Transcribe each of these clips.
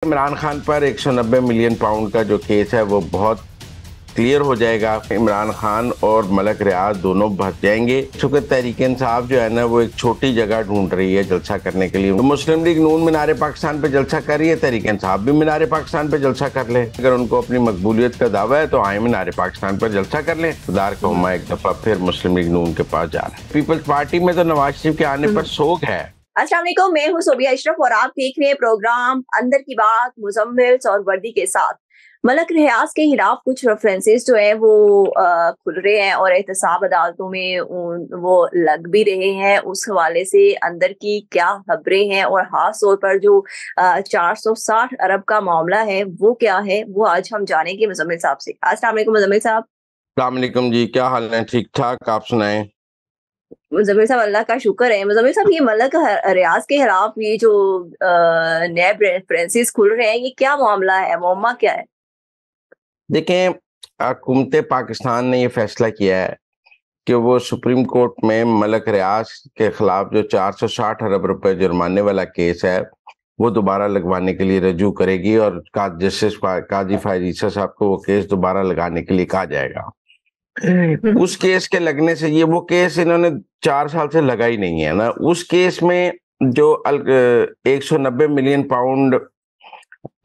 इमरान खान पर 190 million pound का जो केस है वो बहुत क्लियर हो जाएगा। इमरान खान और मलक रियाज दोनों बच जाएंगे। चूंकि तहरीक इंसाफ जो है ना वो एक छोटी जगह ढूंढ रही है जलसा करने के लिए। तो मुस्लिम लीग नून मीनार पाकिस्तान पे जलसा कर रही है, तहरीक इंसाफ भी मीनार पाकिस्तान पे जलसा कर ले। अगर उनको अपनी मकबूलियत का दावा है तो आए मीनार पाकिस्तान पर जलसा कर ले। खुदार का हुम्मा एक दफा फिर मुस्लिम लीग नून के पास जा रहा है। पीपल्स पार्टी में तो नवाज शरीफ के आने पर सोग है। अस्सलाम वालेकुम, मैं हूं सोबिया अशरफ और आप देख रहे हैं प्रोग्राम अंदर की बात मुजम्मिल और वर्दी के साथ। मलक रियाज के खिलाफ कुछ रेफरेंसेस जो है वो खुल रहे हैं और एहतसाब अदालतों में वो लग भी रहे हैं। उस हवाले से अंदर की क्या खबरें हैं और खास तौर पर जो 460 अरब का मामला है वो क्या है, वो आज हम जानेंगे मुजम्मिल साहब से। अस्सलाम वालेकुम मुजम्मिल साहब। अस्सलाम वालेकुम जी, क्या हाल है? ठीक ठाक, आप सुनाएं। मुजम्मिल साहब अल्लाह का शुक्र है। मुजम्मिल साहब, ये मलक रियाज के खिलाफ ये जो नए रेफरेंसेस खुल रहे हैं, ये क्या मामला है, मौमा क्या है? देखें, हुकूमत पाकिस्तान ने ये फैसला किया है कि वो सुप्रीम कोर्ट में मलक रियाज के खिलाफ जो 460 अरब रुपए जुर्माने वाला केस है वो दोबारा लगवाने के लिए रजू करेगी और जस्टिस काजी फायद ईसा साहब को वो केस दोबारा लगाने के लिए कहा जाएगा। उस केस के लगने से, ये वो केस इन्होंने 4 साल से लगा ही नहीं है ना। उस केस में जो 190 मिलियन पाउंड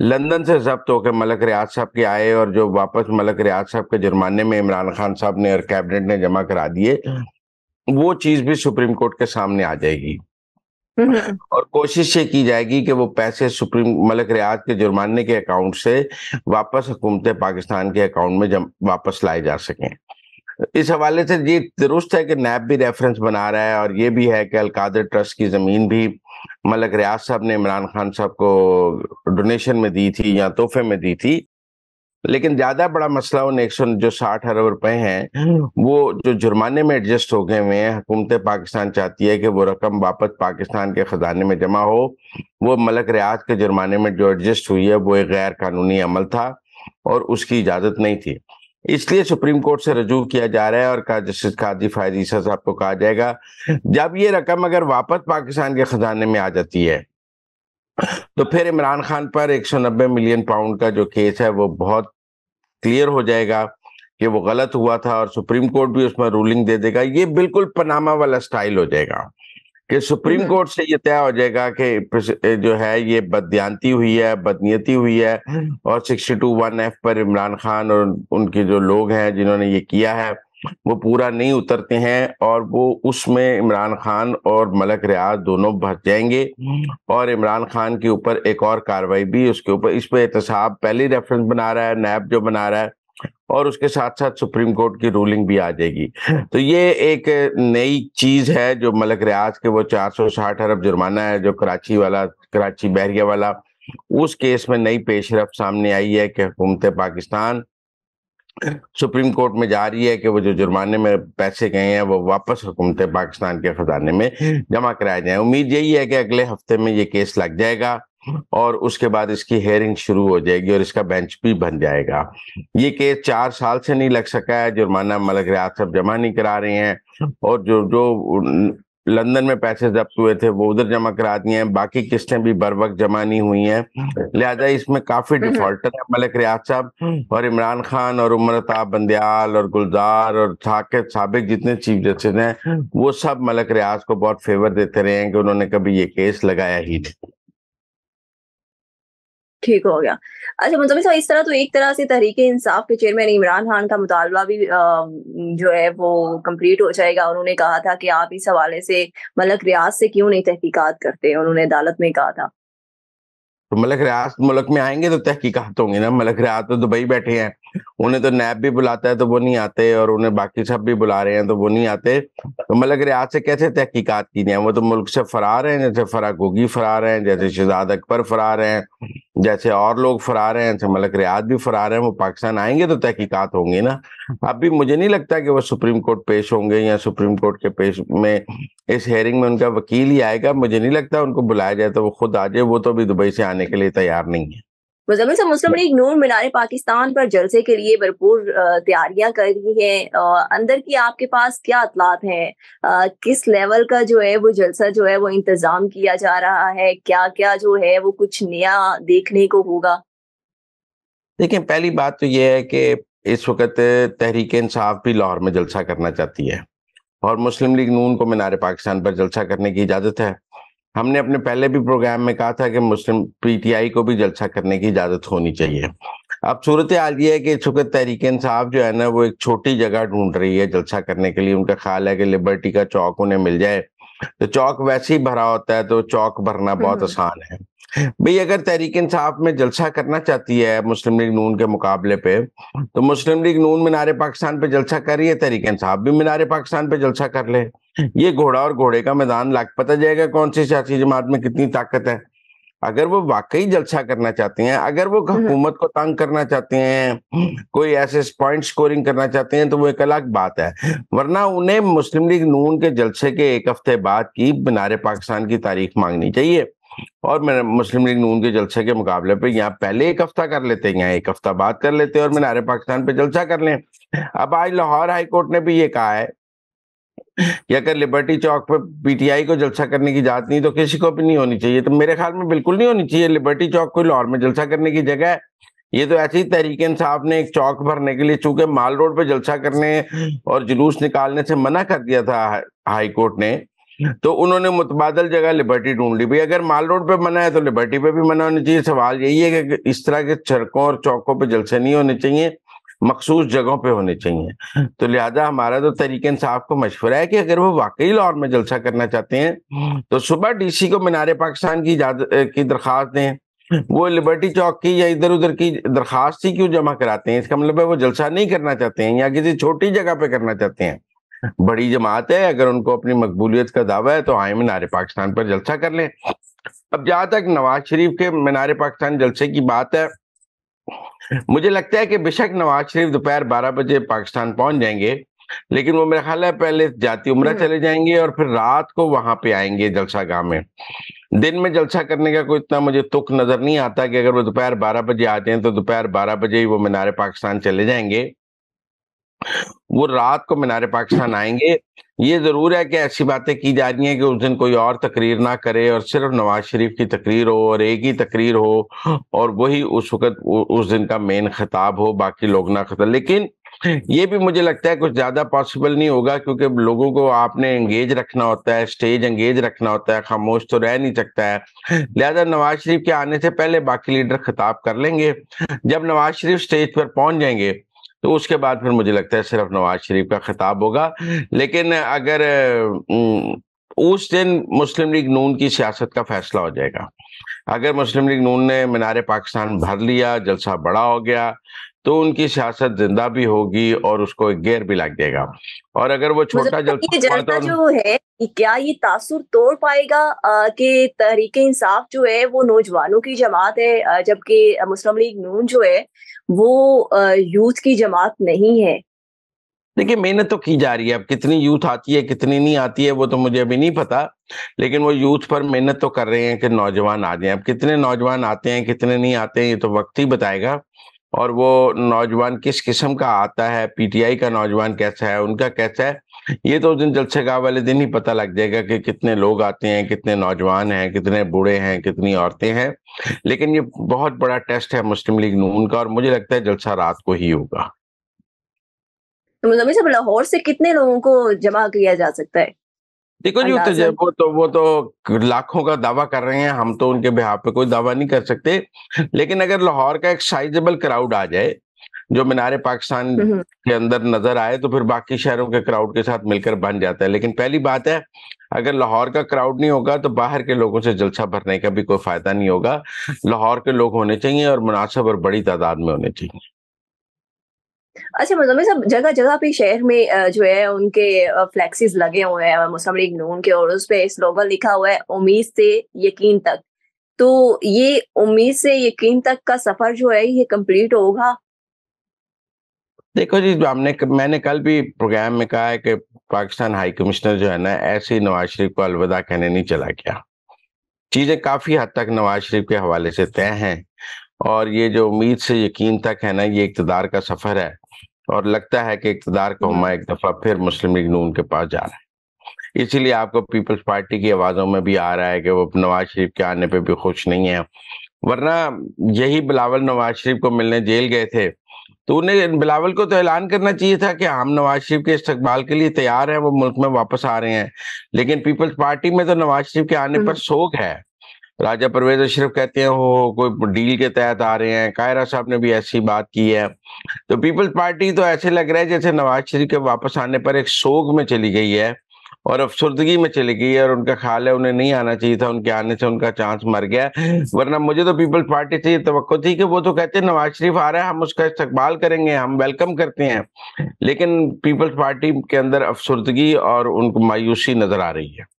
लंदन से जब्त होकर मलक रियाज साहब के आए और जो वापस मलक रियाज साहब के जुर्माने में इमरान खान साहब ने और कैबिनेट ने जमा करा दिए, वो चीज भी सुप्रीम कोर्ट के सामने आ जाएगी और कोशिश ये की जाएगी कि वो पैसे सुप्रीम मलक रियाज के जुर्माने के अकाउंट से वापस हुकूमत पाकिस्तान के अकाउंट में वापस लाए जा सकें। इस हवाले से ये दुरुस्त है कि नैब भी रेफरेंस बना रहा है और ये भी है कि अलकादर ट्रस्ट की जमीन भी मलक रियाज साहब ने इमरान खान साहब को डोनेशन में दी थी या तोहफे में दी थी। लेकिन ज्यादा बड़ा मसला उन 160 अरब रुपए हैं वो जो जुर्माने में एडजस्ट हो गए हुए हैं। हुकूमत पाकिस्तान चाहती है कि वो रकम वापस पाकिस्तान के खजाने में जमा हो। वो मलक रियाज के जुर्माने में जो एडजस्ट हुई है वो एक गैर कानूनी अमल था और उसकी इजाजत नहीं थी, इसलिए सुप्रीम कोर्ट से रजू किया जा रहा है और जस्टिस काजी फायद ईसा साहब को कहा जाएगा जब ये रकम अगर वापस पाकिस्तान के खजाने में आ जाती है तो फिर इमरान खान पर 190 मिलियन पाउंड का जो केस है वो बहुत क्लियर हो जाएगा कि वो गलत हुआ था और सुप्रीम कोर्ट भी उसमें रूलिंग दे देगा। ये बिल्कुल पनामा वाला स्टाइल हो जाएगा कि सुप्रीम कोर्ट से ये तय हो जाएगा कि जो है ये बददियानती हुई है, बदनीयती हुई है और 62(1)(f) पर इमरान खान और उनके जो लोग हैं जिन्होंने ये किया है वो पूरा नहीं उतरते हैं और वो उसमें इमरान खान और मलक रियाज दोनों बच जाएंगे और इमरान खान के ऊपर एक और कार्रवाई भी उसके ऊपर इस पे एहतसाब पहले रेफरेंस बना रहा है नैब जो बना रहा है और उसके साथ साथ सुप्रीम कोर्ट की रूलिंग भी आ जाएगी। तो ये एक नई चीज है जो मलक रियाज के वो 460 अरब जुर्माना है जो कराची बहरिया वाला, उस केस में नई पेशरफ सामने आई है कि हुकूमत पाकिस्तान सुप्रीम कोर्ट में जा रही है कि वो जो जुर्माने में पैसे गए हैं वो वापस हुकूमत पाकिस्तान के खजाने में जमा कराए जाए। उम्मीद यही है कि अगले हफ्ते में ये केस लग जाएगा और उसके बाद इसकी हेयरिंग शुरू हो जाएगी और इसका बेंच भी बन जाएगा। ये केस 4 साल से नहीं लग सका है, जुर्माना मलक रियाज साहब जमा नहीं करा रहे हैं और जो जो लंदन में पैसे जब्त हुए थे वो उधर जमा करा दिए हैं, बाकी किस्तें भी बर वक्त जमा नहीं हुई हैं। लिहाजा इसमें काफी डिफॉल्टर है मलक रियाज साहब और इमरान खान और उमरता बंदयाल और गुलजार और साबिक जितने चीफ जस्टिस हैं वो सब मलक रियाज को बहुत फेवर देते रहे हैं कि उन्होंने कभी ये केस लगाया ही नहीं। ठीक हो गया। अच्छा मुजम्मिल साहब, इस तरह तो एक तरह से तहरीक इंसाफ के चेयरमैन इमरान खान का मुतालबा भी जो है वो कंप्लीट हो जाएगा। उन्होंने कहा था कि आप इस हवाले से मलक रियाज से क्यों नहीं तहकीकात करते, उन्होंने अदालत में कहा था। तो मलक रियाज मुल्क में आएंगे तो तहकीकात होंगी ना। मलक रियाज तो दुबई बैठे हैं, उन्हें तो नैब भी बुलाता है तो वो नहीं आते और उन्हें बाकी सब भी बुला रहे हैं तो वो नहीं आते। तो मलक रियाज से कैसे तहकीकात की जाए? वो तो मुल्क से फरार हैं, जैसे फराग गोगी फरार हैं, जैसे शहजाद अकबर फरार हैं, जैसे और लोग फरार हैं, जैसे मलक रियाज भी फरार हैं। वो पाकिस्तान आएंगे तो तहकीकात होंगी ना। अभी मुझे नहीं लगता कि वो सुप्रीम कोर्ट पेश होंगे या सुप्रीम कोर्ट के पेश में इस हेयरिंग में उनका वकील ही आएगा। मुझे नहीं लगता उनको बुलाया जाए तो वो खुद आ जाए, वो तो अभी दुबई से आने के लिए तैयार नहीं है। मुज़म्मिल साहब, मुस्लिम लीग नून मीनार पाकिस्तान पर जलसे के लिए भरपूर तैयारियां कर रही है। अंदर की आपके पास क्या इत्तलात हैं? किस लेवल का जो है वो जलसा जो है वो इंतजाम किया जा रहा है? क्या क्या जो है वो कुछ नया देखने को होगा? देखिए, पहली बात तो ये है कि इस वक़्त तहरीक इंसाफ भी लाहौर में जलसा करना चाहती है और मुस्लिम लीग नून को मीनार पाकिस्तान पर जलसा करने की इजाज़त है। हमने अपने पहले भी प्रोग्राम में कहा था कि मुस्लिम पीटीआई को भी जलसा करने की इजाज़त होनी चाहिए। अब सूरत-ए-हाल ये है कि इस वक़्त तहरीक इंसाफ जो है ना, वो एक छोटी जगह ढूँढ रही है जलसा करने के लिए। उनका ख़्याल है कि लिबर्टी का चौक उन्हें मिल जाए, तो चौक वैसे ही भरा होता है, तो चौक भरना हुँ, बहुत हुँ। आसान है। भई अगर तहरीक इंसाफ में जलसा करना चाहती है मुस्लिम लीग नून के मुकाबले पे, तो मुस्लिम लीग नून मीनार पाकिस्तान पे जलसा कर रही है, तहरीक इंसाफ भी मीनार पाकिस्तान पे जलसा कर ले। ये घोड़ा और घोड़े का मैदान लग पता जाएगा कौन सी सियासी जमात में कितनी ताकत है। अगर वो वाक़ई जलसा करना चाहती हैं, अगर वो हुँ, हुँ। हुकूमत को तंग करना चाहती हैं, कोई ऐसे पॉइंट स्कोरिंग करना चाहते हैं, तो वो एक अलग बात है। वरना उन्हें मुस्लिम लीग नून के जलसे के 1 हफ्ते बाद की मीनार पाकिस्तान की तारीख माँगनी चाहिए और मैं मुस्लिम लीग नून के जलसे के मुकाबले पे यहाँ पहले 1 हफ्ता कर लेते, यहाँ 1 हफ्ता बाद कर लेते और मीनार पाकिस्तान पे जलसा कर लें। अब आज लाहौर हाई कोर्ट ने भी ये कहा है कि अगर लिबर्टी चौक पे पीटीआई को जलसा करने की इजाज़त नहीं तो किसी को भी नहीं होनी चाहिए। तो मेरे ख्याल में बिल्कुल नहीं होनी चाहिए। लिबर्टी चौक कोई लाहौर में जलसा करने की जगह है। ये तो ऐसे ही तहरीक इंसाफ ने एक चौक भरने के लिए चूंकि माल रोड पे जलसा करने और जुलूस निकालने से मना कर दिया था हाई कोर्ट ने, तो उन्होंने मुतबादल जगह लिबर्टी ढूंढ ली। भाई अगर माल रोड पे मना है तो लिबर्टी पे भी मना होनी चाहिए। सवाल यही है कि इस तरह के सड़कों और चौकों पे जलसे नहीं होने चाहिए, मखसूस जगहों पे होने चाहिए। तो लिहाजा हमारा तो तहरीक इंसाफ को मशवरा है कि अगर वो वाकई लाहौर में जलसा करना चाहते हैं तो सुबह डीसी को मीनार पाकिस्तान की इजाजत की दरखास्त दें। वो लिबर्टी चौक की या इधर उधर की दरखास्त ही क्यों जमा कराते हैं? इसका मतलब है वो जलसा नहीं करना चाहते हैं या किसी छोटी जगह पे करना चाहते हैं। बड़ी जमात है, अगर उनको अपनी मकबूलियत का दावा है तो आए मीनार पाकिस्तान पर जलसा कर लें। अब जहां तक नवाज शरीफ के मीनार पाकिस्तान जलसे की बात है, मुझे लगता है कि बेशक नवाज शरीफ दोपहर 12 बजे पाकिस्तान पहुंच जाएंगे, लेकिन वो मेरा ख्याल है पहले जाती हुँ, उम्रा हुँ। चले जाएंगे और फिर रात को वहां पे आएंगे जलसा गाह में। दिन में जलसा करने का कोई इतना मुझे तुक नजर नहीं आता कि अगर वो दोपहर 12 बजे आते हैं तो दोपहर 12 बजे ही वो मीनार पाकिस्तान चले जाएंगे। वो रात को मीनार पाकिस्तान आएंगे। ये जरूर है कि ऐसी बातें की जा रही हैं कि उस दिन कोई और तकरीर ना करे और सिर्फ नवाज शरीफ की तकरीर हो और एक ही तकरीर हो और वही उस वक्त उस दिन का मेन खिताब हो, बाकी लोग ना खिताब। लेकिन ये भी मुझे लगता है कुछ ज्यादा पॉसिबल नहीं होगा क्योंकि लोगों को आपने एंगेज रखना होता है, स्टेज एंगेज रखना होता है, खामोश तो रह नहीं सकता है। लिहाजा नवाज शरीफ के आने से पहले बाकी लीडर खिताब कर लेंगे। जब नवाज शरीफ स्टेज पर पहुंच जाएंगे तो उसके बाद फिर मुझे लगता है सिर्फ नवाज शरीफ का खिताब होगा। लेकिन अगर उस दिन मुस्लिम लीग नून की सियासत का फैसला हो जाएगा। अगर मुस्लिम लीग नून ने मीनार पाकिस्तान भर लिया, जलसा बड़ा हो गया, तो उनकी सियासत जिंदा भी होगी और उसको एक गेयर भी लग जाएगा। और अगर वो छोटा मतलब जलसा ये हुआ जलसा तो जो है, क्या ये तासुर तोड़ पाएगा कि तहरीक इंसाफ जो है वो नौजवानों की जमात है, जबकि मुस्लिम लीग नून जो है वो यूथ की जमात नहीं है? देखिए, मेहनत तो की जा रही है। अब कितनी यूथ आती है कितनी नहीं आती है वो तो मुझे अभी नहीं पता, लेकिन वो यूथ पर मेहनत तो कर रहे हैं कि नौजवान आ जाएं। अब कितने नौजवान आते हैं कितने नहीं आते हैं ये तो वक्त ही बताएगा। और वो नौजवान किस किस्म का आता है, पीटीआई का नौजवान कैसा है, उनका कैसा है, ये तो उस दिन जलसे गाह वाले दिन ही पता लग जाएगा कि कितने लोग आते हैं, कितने नौजवान हैं, कितने बूढ़े हैं, कितनी औरतें हैं। लेकिन ये बहुत बड़ा टेस्ट है मुस्लिम लीग नून का और मुझे लगता है जलसा रात को ही होगा। तो मुजम्मिल साहब, लाहौर से कितने लोगों को जमा किया जा सकता है देखो जी, अंदाजन? वो तो लाखों का दावा कर रहे हैं, हम तो उनके बिहाफ पे कोई दावा नहीं कर सकते। लेकिन अगर लाहौर का एक साइजेबल क्राउड आ जाए जो मीनार पाकिस्तान हम्म। के अंदर नजर आए तो फिर बाकी शहरों के क्राउड के साथ मिलकर बन जाता है। लेकिन पहली बात है, अगर लाहौर का क्राउड नहीं होगा तो बाहर के लोगों से जलसा भरने का भी कोई फायदा नहीं होगा। लाहौर के लोग होने चाहिए और मुनासिब और बड़ी तादाद में होने चाहिए। अच्छा मुजम्मिल साहब, जगह जगह पे शहर में जो है उनके फ्लेक्सीज लगे हुए हैं मुस्लिम लीग नून के, और उस पे स्लोगन लिखा हुआ है उम्मीद से यकीन तक। तो ये उम्मीद से यकीन तक का सफर जो है ये कंप्लीट होगा? देखो जी, मैंने कल भी प्रोग्राम में कहा है कि पाकिस्तान हाई कमिश्नर जो है ना, ऐसे ही नवाज शरीफ को अलविदा कहने नहीं चला गया। चीजें काफी हद तक नवाज शरीफ के हवाले से तय हैं और ये जो उम्मीद से यकीन तक है ना, ये इक़्तिदार का सफ़र है और लगता है कि इक़्तिदार का हुम्मा एक दफ़ा फिर मुस्लिम लीग नून के पास जा रहा है। इसीलिए आपको पीपल्स पार्टी की आवाज़ों में भी आ रहा है कि वो नवाज़ शरीफ के आने पे भी खुश नहीं है। वरना यही बिलावल नवाज़ शरीफ को मिलने जेल गए थे, तो उन्हें बिलावल को तो ऐलान करना चाहिए था कि हम नवाज़ शरीफ के इस्तकबाल के लिए तैयार हैं, वो मुल्क में वापस आ रहे हैं। लेकिन पीपल्स पार्टी में तो नवाज़ शरीफ के आने पर सोग है। राजा परवेज़ अशरफ कहते हैं वो कोई डील के तहत आ रहे हैं, कायरा साहब ने भी ऐसी बात की है। तो पीपल्स पार्टी तो ऐसे लग रहा है जैसे नवाज़ शरीफ के वापस आने पर एक सोग में चली गई है और अफसुर्दगी में चली गई है और उनका ख्याल है उन्हें नहीं आना चाहिए था, उनके आने से उनका चांस मर गया। वरना मुझे तो पीपल्स पार्टी से ये तवक्को थी कि वो तो कहते हैं नवाज़ शरीफ आ रहा है, हम उसका इस्तकबाल करेंगे, हम वेलकम करते हैं। लेकिन पीपल्स पार्टी के अंदर अफसुर्दगी और उनको मायूसी नज़र आ रही है।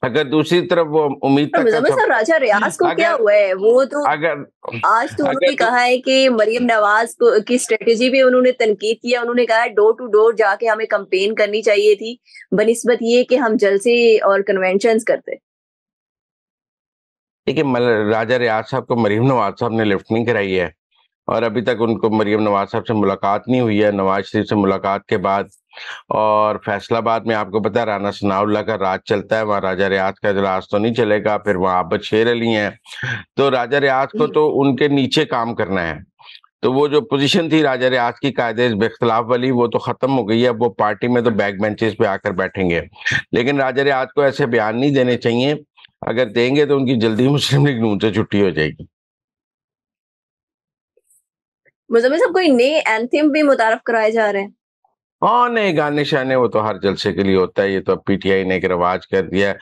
अगर दूसरी तरफ वो उम्मीद तक का मुज़म्मिल साहब, राजा रियाज को क्या अगर हुआ है? वो तो अगर आज तो उन्होंने अगर कहा है कि मरियम नवाज को की स्ट्रेटेजी भी उन्होंने तनकीद किया। उन्होंने कहा है डोर टू डोर जाके हमें कैंपेन करनी चाहिए थी, बनिस्बत ये कि हम जलसे और कन्वेंशंस करते। देखिए, राजा रियाज साहब को मरीम नवाज साहब ने लिफ्ट नहीं कराई है और अभी तक उनको मरीम नवाज साहब से मुलाकात नहीं हुई है। नवाज शरीफ से मुलाकात के बाद और फैसलाबाद में आपको पता है राना सनाउल्लाह का राज चलता है, वहाँ राजा रियाज का राज तो नहीं चलेगा। फिर वहाँ आबद शेर अली हैं, तो राजा रियाज को तो उनके नीचे काम करना है। तो वो जो पोजीशन थी राजा रियाज की कायदे इख्तिलाफ वाली, वो तो खत्म हो गई है। वो पार्टी में तो बैक बेंचेस पे आकर बैठेंगे, लेकिन राजा रियाज को ऐसे बयान नहीं देने चाहिए। अगर देंगे तो उनकी जल्दी मुस्लिम लीग नून से छुट्टी हो जाएगी। मुज़म्मिल साहब, कोई नए एंथम भी मुतारफ कराए जा रहे हैं? हाँ, नए गाने शाने वो तो हर जलसे के लिए होता है, ये तो अब पीटीआई ने एक रिवाज कर दिया है,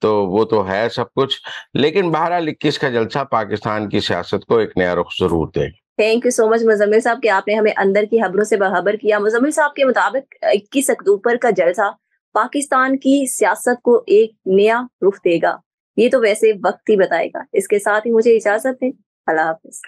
तो वो तो है सब कुछ। लेकिन बहरहाल 21 का जलसा पाकिस्तान की सियासत को एक नया रुख जरूर देगा। Thank you so much Muzammil साहब कि आपने हमें अंदर की खबरों से बाखबर किया। मुज़म्मिल साहब के मुताबिक 21 अक्टूबर का जलसा पाकिस्तान की सियासत को एक नया रुख देगा। ये तो वैसे वक्त ही बताएगा। इसके साथ ही मुझे इजाजत दें। अल्लाह हाफिज।